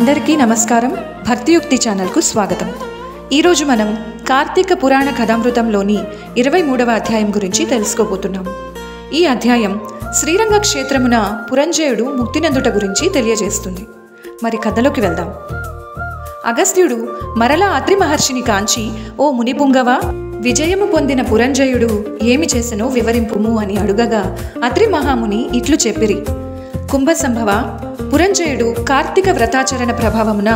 అందరికీ నమస్కారం. భక్తియుక్తి ఛానల్కు స్వాగతం. ఈరోజు మనం కార్తీక పురాణ కథామృతంలోని 23వ అధ్యాయం గురించి తెలుసుకోబోతున్నాం. ఈ అధ్యాయం శ్రీరంగ క్షేత్రమున పురంజయుడు ముక్తినందుట గురించి తెలియజేస్తుంది. మరి కథలోకి వెళ్దాం. అగస్త్యుడు మరలా అత్రి మహర్షిని కాంచి, ఓ మునిపుంగవ, విజయము పొందిన పురంజయుడు ఏమి చేసెనో వివరింపుము అని అడుగగా అత్రి మహాముని ఇట్లు చెప్పిరి. కుంభసంభవ, పురంజయుడు కార్తీక వ్రతాచరణ ప్రభావమున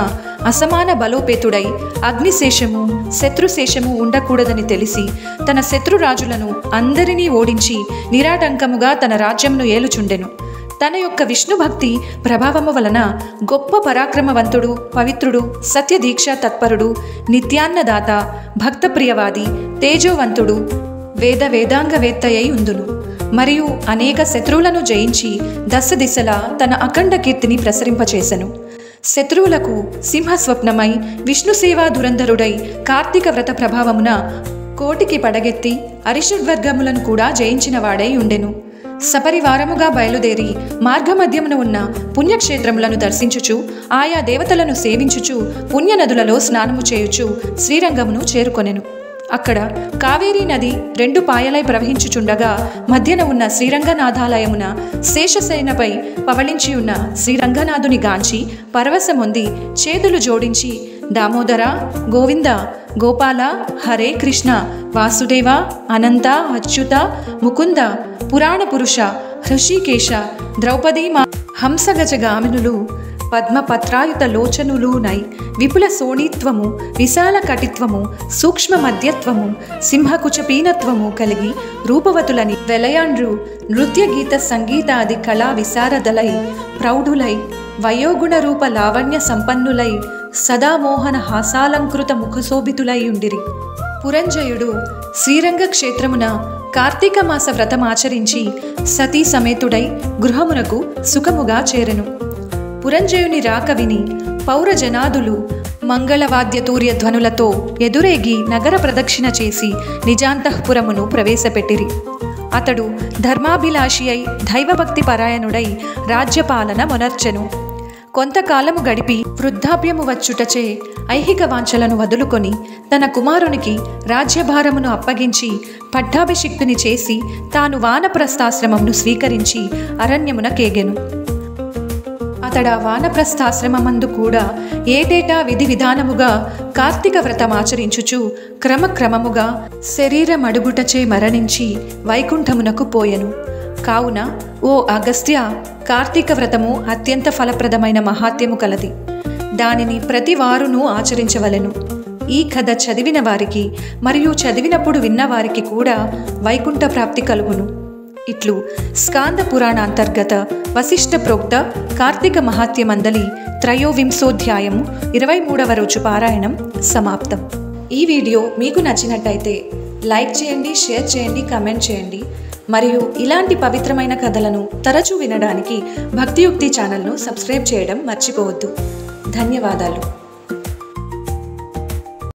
అసమాన బలోపేతుడై అగ్నిశేషము శత్రుశేషము ఉండకూడదని తెలిసి తన శత్రురాజులను అందరినీ ఓడించి నిరాటంకముగా తన రాజ్యమును ఏలుచుండెను. తన యొక్క విష్ణుభక్తి ప్రభావము వలన గొప్ప పరాక్రమవంతుడు, పవిత్రుడు, సత్యదీక్ష తత్పరుడు, నిత్యాన్నదాత, భక్తప్రియవాది, తేజోవంతుడు, వేదాంగవేత్తయై ఉందును. మరియు అనేక శత్రువులను జయించి దశ దిశలా తన అఖండ కీర్తిని ప్రసరింపచేసెను. శత్రువులకు సింహస్వప్నమై విష్ణుసేవా దురంధరుడై కార్తీక వ్రత ప్రభావమున కోటికి పడగెత్తి అరిషడ్వర్గములను కూడా జయించిన వాడై ఉండెను. సపరివారముగా బయలుదేరి మార్గమధ్యమున ఉన్న పుణ్యక్షేత్రములను దర్శించుచు ఆయా దేవతలను సేవించుచు పుణ్యనదులలో స్నానము చేయుచు శ్రీరంగమును చేరుకొనెను. అక్కడ కావేరీ నది 2 పాయలై ప్రవహించుచుండగా మధ్యన ఉన్న శ్రీరంగనాథాలయమున శేషసేనపై పవళించి ఉన్న శ్రీరంగనాథుని గాంచి పరవశమొంది చేతులు జోడించి, దామోదర, గోవింద, గోపాల, హరే కృష్ణ, వాసుదేవ, అనంత, అచ్యుత, ముకుంద, పురాణ పురుష, హృషికేశ, ద్రౌపదీ మా హంసగజగామినులు, పద్మపత్రాయుత లోచనులు నై విపుల సోణీత్వము, విశాల కటిత్వము, సూక్ష్మ మధ్యత్వము, సింహకుచపీనత్వము కలిగి రూపవతులని వెలయాండ్రు నృత్య గీత సంగీతాది కళా విశారదలై ప్రౌఢులై వయోగుణ రూప లావణ్య సంపన్నులై సదామోహన హాసాలంకృత ముఖశోభితులై ఉండిరి. పురంజయుడు శ్రీరంగ క్షేత్రమున కార్తీక మాస వ్రతమాచరించి సతీ సమేతుడై గృహమునకు సుఖముగా చేరెను. పురంజయుని రాక విని పౌరజనాదులు మంగళవాద్యతూర్య ధ్వనులతో ఎదురేగి నగర ప్రదక్షిణ చేసి నిజాంతఃపురమును ప్రవేశపెట్టిరి. అతడు ధర్మాభిలాషి అయి దైవభక్తి పరాయణుడై రాజ్యపాలన మొనర్చెను. కొంతకాలము గడిపి వృద్ధాప్యము వచ్చుటచే ఐహిక వాంఛలను వదులుకొని తన కుమారునికి రాజ్యభారమును అప్పగించి పట్టాభిషిక్తుని చేసి తాను వానప్రస్థాశ్రమమును స్వీకరించి అరణ్యమున కేగెను. అతడా వానప్రస్థాశ్రమమందు కూడా ఏటేటా విధి విధానముగా కార్తీక వ్రతమాచరించుచు క్రమక్రమముగా శరీరమడుగుటచే మరణించి వైకుంఠమునకు పోయెను. కావున ఓ అగస్త్య, కార్తీక వ్రతము అత్యంత ఫలప్రదమైన మహాత్యము కలది. దానిని ప్రతి వారును ఆచరించవలెను. ఈ కథ చదివిన వారికి మరియు చదివినప్పుడు విన్నవారికి కూడా వైకుంఠ ప్రాప్తి కలుగును. ఇట్లు స్కాంద పురాణ అంతర్గత వశిష్ఠ ప్రోక్త కార్తీక మహాత్యమందలి త్రయోవింశోధ్యాయము 23వ రోజు పారాయణం సమాప్తం. ఈ వీడియో మీకు నచ్చినట్టయితే లైక్ చేయండి, షేర్ చేయండి, కామెంట్ చేయండి. మరియు ఇలాంటి పవిత్రమైన కథలను తరచూ వినడానికి భక్తియుక్తి ఛానల్ను సబ్స్క్రైబ్ చేయడం మర్చిపోవద్దు. ధన్యవాదాలు.